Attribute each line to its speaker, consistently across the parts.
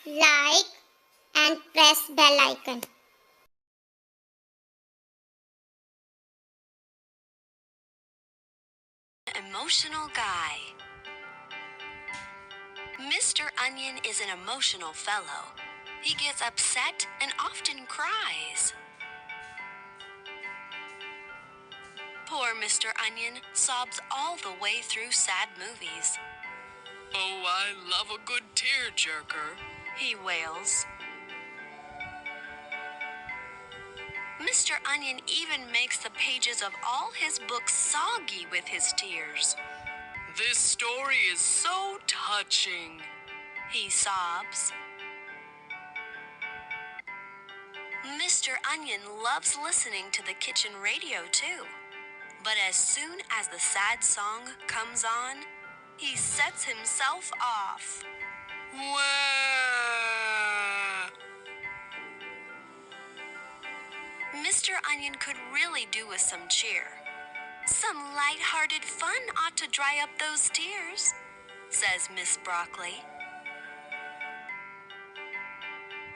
Speaker 1: like, and press bell icon.
Speaker 2: Emotional guy. Mr. Onion is an emotional fellow. He gets upset and often cries. Poor Mr. Onion sobs all the way through sad movies.
Speaker 3: Oh, I love a good tear-jerker,
Speaker 2: he wails. Mr. Onion even makes the pages of all his books soggy with his tears.
Speaker 3: This story is so touching,
Speaker 2: he sobs. Mr. Onion loves listening to the kitchen radio too. But as soon as the sad song comes on, he sets himself off.
Speaker 3: Wah!
Speaker 2: Mr. Onion could really do with some cheer. Some light-hearted fun ought to dry up those tears, says Miss Broccoli.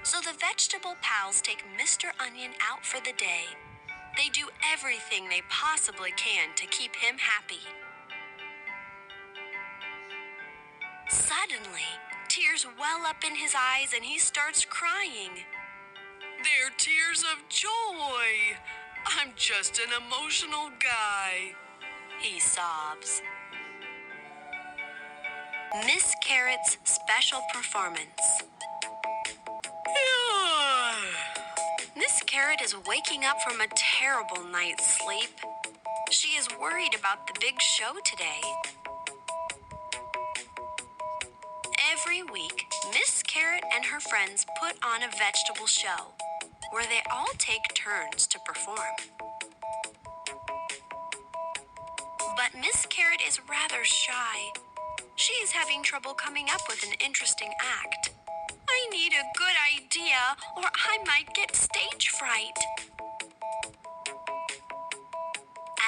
Speaker 2: So the vegetable pals take Mr. Onion out for the day. They do everything they possibly can to keep him happy. Suddenly, tears well up in his eyes and he starts crying.
Speaker 3: They're tears of joy. I'm just an emotional guy,
Speaker 2: he sobs. Miss Carrot's special performance. Miss Carrot is waking up from a terrible night's sleep. She is worried about the big show today. Every week, Miss Carrot and her friends put on a vegetable show where they all take turns to perform. But Miss Carrot is rather shy. She is having trouble coming up with an interesting act. I need a good idea or I might get stage fright.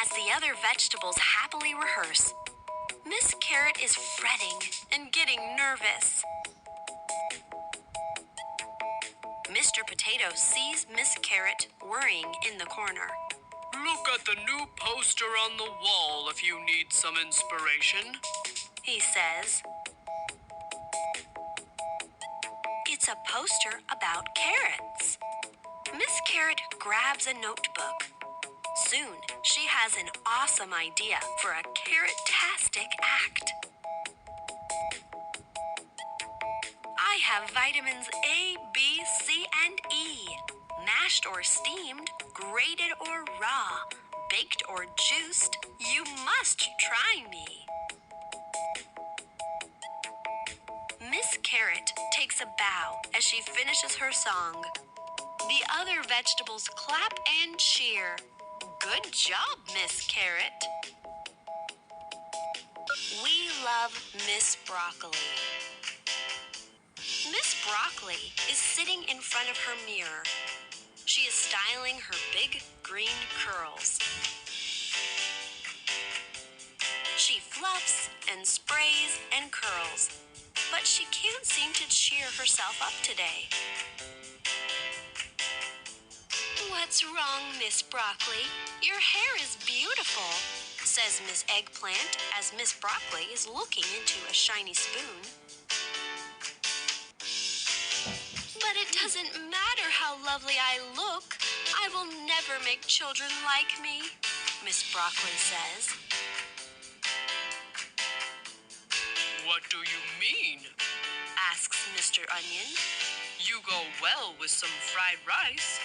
Speaker 2: As the other vegetables happily rehearse, Miss Carrot is fretting and getting nervous. Mr. Potato sees Miss Carrot worrying in the corner.
Speaker 3: Look at the new poster on the wall if you need some inspiration,
Speaker 2: he says. It's a poster about carrots. Miss Carrot grabs a notebook. Soon, she has an awesome idea for a carrot-tastic act. I have vitamins A, B, C, and E. Mashed or steamed, grated or raw, baked or juiced, you must try me. Miss Carrot takes a bow as she finishes her song. The other vegetables clap and cheer. Good job, Miss Carrot. We love Miss Broccoli. Miss Broccoli is sitting in front of her mirror. She is styling her big green curls. She fluffs and sprays and curls, but she can't seem to cheer herself up today. What's wrong, Miss Broccoli? Your hair is beautiful, says Miss Eggplant as Miss Broccoli is looking into a shiny spoon. But it doesn't matter how lovely I look. I will never make children like me, Miss Broccoli says.
Speaker 3: What do you mean?
Speaker 2: Asks Mr. Onion.
Speaker 3: You go well with some fried rice.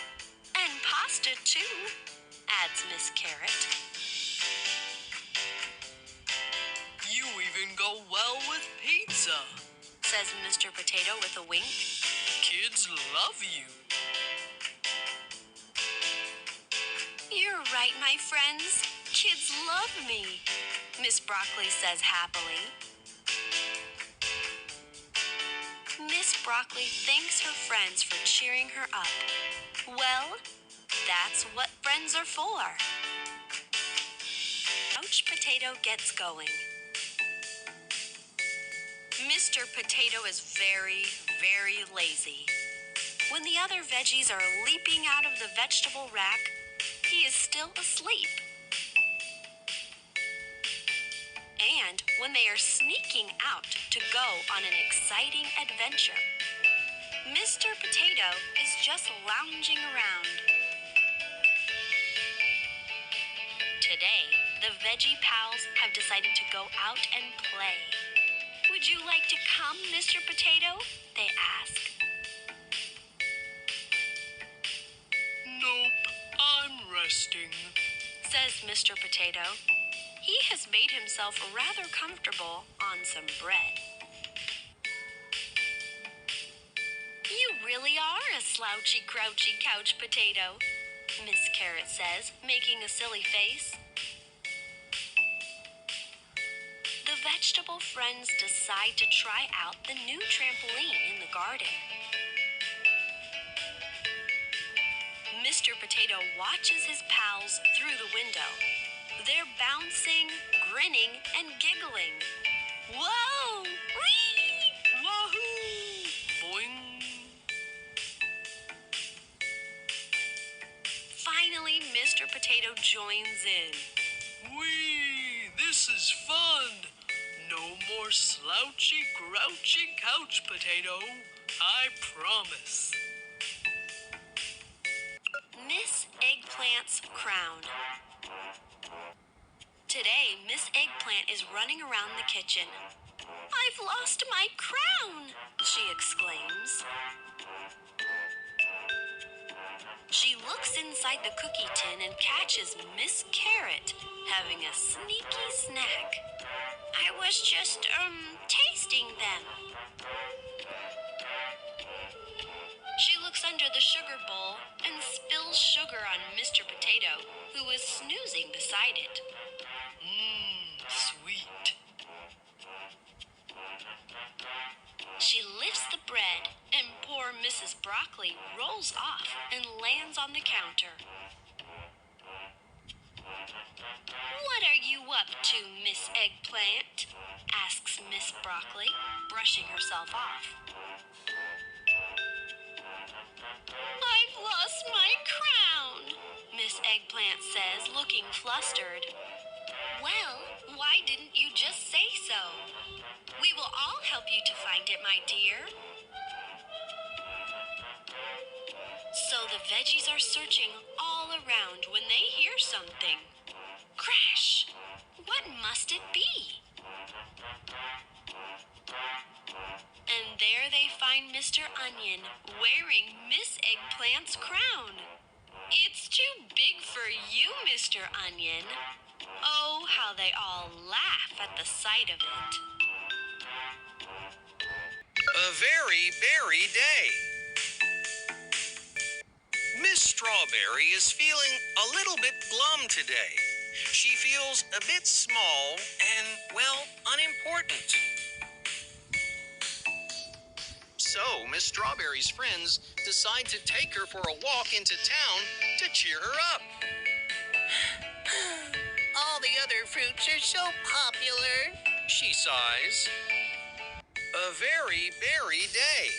Speaker 2: And pasta too, adds Miss Carrot.
Speaker 3: You even go well with pizza,
Speaker 2: says Mr. Potato with a wink.
Speaker 3: Kids love you.
Speaker 2: You're right, my friends. Kids love me, Miss Broccoli says happily. Miss Broccoli thanks her friends for cheering her up. Well, that's what friends are for. Couch Potato gets going. Mr. Potato is very, very lazy. When the other veggies are leaping out of the vegetable rack, he is still asleep. And when they are sneaking out to go on an exciting adventure, Mr. Potato is just lounging around. Today, the Veggie Pals have decided to go out and play. Would you like to come, Mr. Potato? They ask.
Speaker 3: Nope, I'm resting,
Speaker 2: Says Mr. Potato. He has made himself rather comfortable on some bread. You really are a slouchy, crouchy couch potato, Miss Carrot says, making a silly face. The vegetable friends decide to try out the new trampoline in the garden. Mr. Potato watches his pals through the window. They're bouncing, grinning, and giggling. Whoa! Whee!
Speaker 3: wahoo, boing.
Speaker 2: Finally, Mr. Potato joins in.
Speaker 3: Whee, this is fun. No more slouchy, grouchy couch potato, I promise.
Speaker 2: Miss Eggplant's crown. Today, Miss Eggplant is running around the kitchen. I've lost my crown, she exclaims. She looks inside the cookie tin and catches Miss Carrot having a sneaky snack. I was just, tasting them. She looks under the sugar bowl and spills sugar on Mr. Potato, who is snoozing beside it.
Speaker 3: Sweet.
Speaker 2: She lifts the bread, and poor Mrs. Broccoli rolls off and lands on the counter. What are you up to, Miss Eggplant? Asks Miss Broccoli, brushing herself off. I've lost my crown, Miss Eggplant says, looking flustered. Well, why didn't you just say so? We will all help you to find it, my dear. So the veggies are searching all around when they hear something. Crash! What must it be? And there they find Mr. Onion wearing Miss Eggplant's crown. It's too big for you, Mr. Onion. Oh, how they all laugh at the sight of it.
Speaker 4: A very berry day. Miss Strawberry is feeling a little bit glum today. She feels a bit small and, well, unimportant. So, Miss Strawberry's friends decide to take her for a walk into town to cheer her up.
Speaker 5: All the other fruits are so popular.
Speaker 4: She sighs. A very berry day.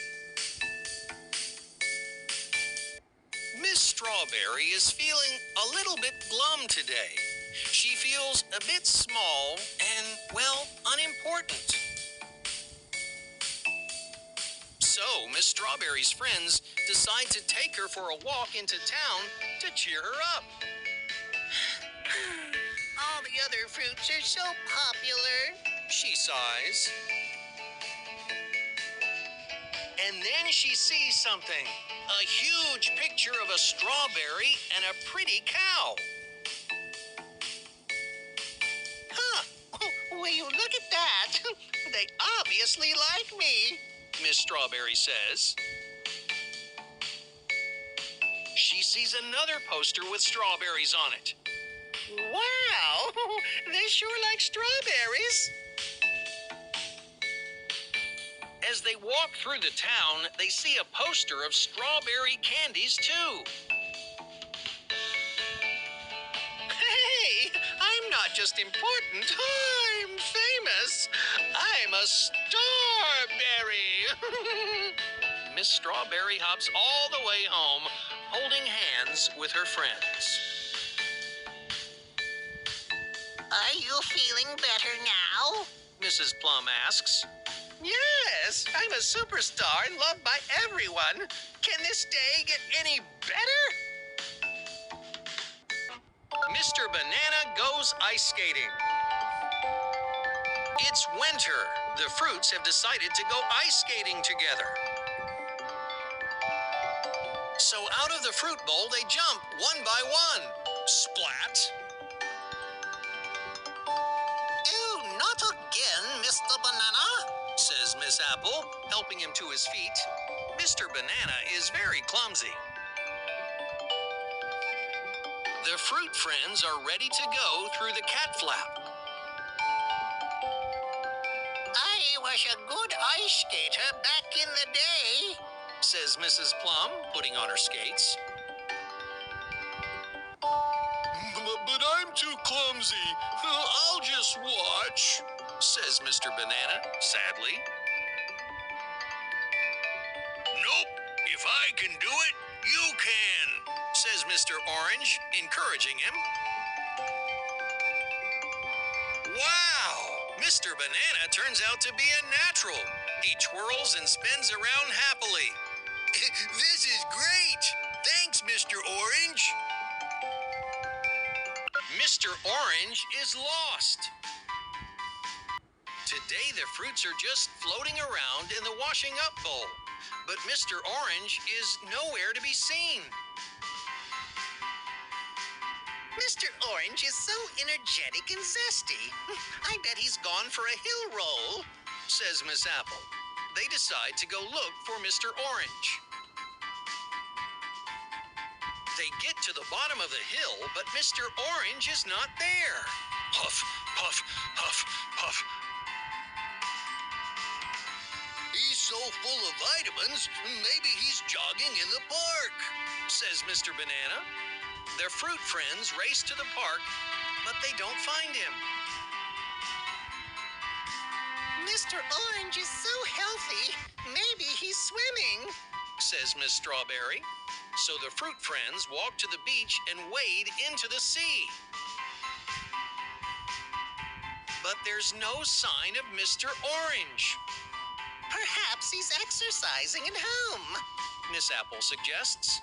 Speaker 4: Miss Strawberry is feeling a little bit glum today. She feels a bit small and, well, unimportant. So, Miss Strawberry's friends decide to take her for a walk into town to cheer her up.
Speaker 5: All the other fruits are so popular.
Speaker 4: She sighs. And then she sees something. A huge picture of a strawberry and a pretty cow.
Speaker 5: Huh. Oh, will you look at that? They obviously like me.
Speaker 4: Miss Strawberry says. She sees another poster with strawberries on it.
Speaker 5: Wow. They sure like strawberries.
Speaker 4: As they walk through the town, they see a poster of strawberry candies, too.
Speaker 5: Hey, I'm not just important. I'm famous. I'm a star.
Speaker 4: Strawberry! Miss Strawberry hops all the way home, holding hands with her friends.
Speaker 5: Are you feeling better now?
Speaker 4: Mrs. Plum asks.
Speaker 5: Yes, I'm a superstar and loved by everyone. Can this day get any better?
Speaker 4: Mr. Banana goes ice skating. It's winter. The fruits have decided to go ice skating together. So out of the fruit bowl, they jump one by one. Splat.
Speaker 5: Oh, not again, Mr. Banana.
Speaker 4: Says Miss Apple, helping him to his feet. Mr. Banana is very clumsy. The fruit friends are ready to go through the cat flap.
Speaker 5: I was a good ice skater back in the day.
Speaker 4: Says Mrs. Plum, putting on her skates. But I'm too clumsy. I'll just watch, says Mr. Banana, sadly. Nope, if I can do it, you can, says Mr. Orange, encouraging him. Wow! Mr. Banana turns out to be a natural. He twirls and spins around happily. This is great! Thanks, Mr. Orange! Mr. Orange is lost. Today the fruits are just floating around in the washing up bowl, but Mr. Orange is nowhere to be seen.
Speaker 5: Mr. Orange is so energetic and zesty. I bet he's gone for a hill roll,
Speaker 4: says Miss Apple. They decide to go look for Mr. Orange. They get to the bottom of the hill, but Mr. Orange is not there. Puff, puff, puff, puff. He's so full of vitamins, maybe he's jogging in the park, says Mr. Banana. Their fruit friends race to the park, but they don't find him.
Speaker 5: Mr. Orange is so healthy. Maybe he's swimming,
Speaker 4: says Miss Strawberry. So the fruit friends walk to the beach and wade into the sea. But there's no sign of Mr. Orange.
Speaker 5: Perhaps he's exercising at home,
Speaker 4: Miss Apple suggests.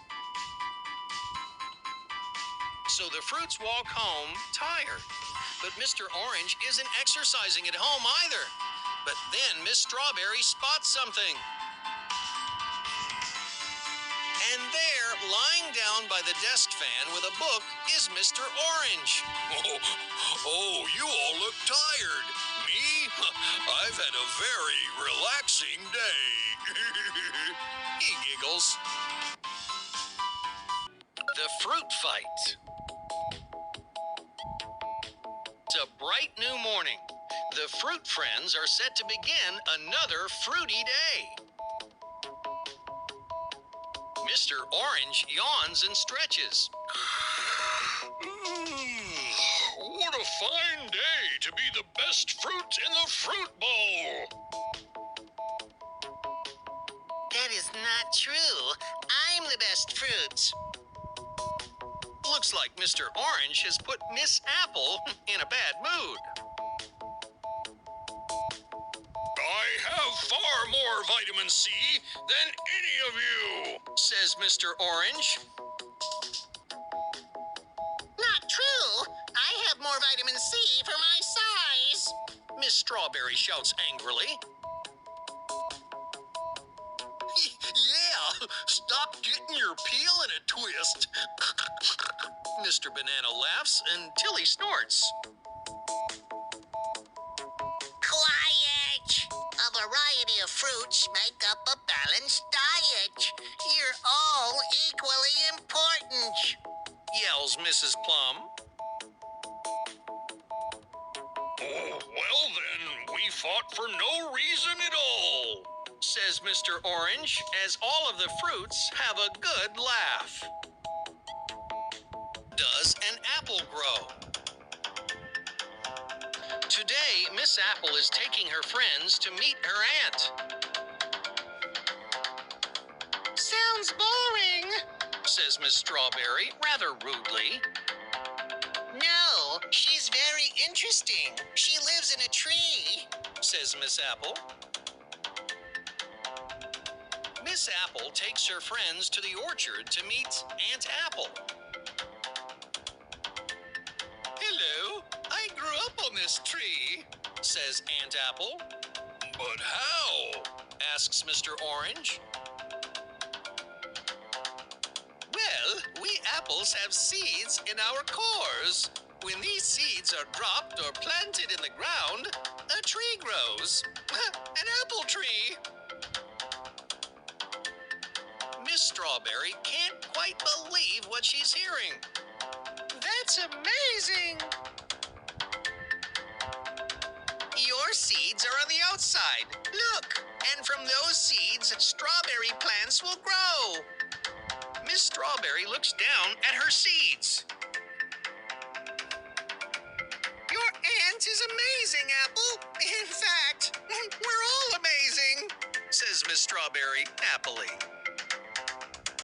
Speaker 4: So the fruits walk home tired. But Mr. Orange isn't exercising at home either. But then Miss Strawberry spots something. And there, lying down by the desk fan with a book, is Mr. Orange. Oh, you all look tired. Me? I've had a very relaxing day. He giggles. The fruit fight. It's a bright new morning. The fruit friends are set to begin another fruity day. Mr. Orange yawns and stretches. What a fine day to be the best fruit in the fruit bowl.
Speaker 5: That is not true. I'm the best fruit.
Speaker 4: Looks like Mr. Orange has put Miss Apple in a bad mood. I have far more vitamin C than any of you, says Mr. Orange.
Speaker 5: Not true. I have more vitamin C for my size,
Speaker 4: Miss Strawberry shouts angrily. Yeah, stop getting your peel in a twist. Mr. Banana laughs until he snorts.
Speaker 5: Quiet! A variety of fruits make up a balanced diet. You're all equally important,
Speaker 4: Yells Mrs. Plum. Oh, well then, we fought for no reason at all, says Mr. Orange, as all of the fruits have a good laugh. Does an apple grow? Today, Miss Apple is taking her friends to meet her aunt.
Speaker 5: Sounds boring.
Speaker 4: Says Miss Strawberry rather rudely.
Speaker 5: No, she's very interesting. She lives in a tree.
Speaker 4: Says Miss Apple. Miss Apple takes her friends to the orchard to meet Aunt Apple. Hello, I grew up on this tree, says Aunt Apple. But how? Asks Mr. Orange. Well, we apples have seeds in our cores. When these seeds are dropped or planted in the ground, a tree grows. An apple tree. Miss Strawberry can't quite believe what she's hearing.
Speaker 5: That's amazing. Your seeds are on the outside. Look, and from those seeds, strawberry plants will grow.
Speaker 4: Miss Strawberry looks down at her seeds.
Speaker 5: Your aunt is amazing, Apple. In fact, we're all amazing,
Speaker 4: Says Miss Strawberry happily.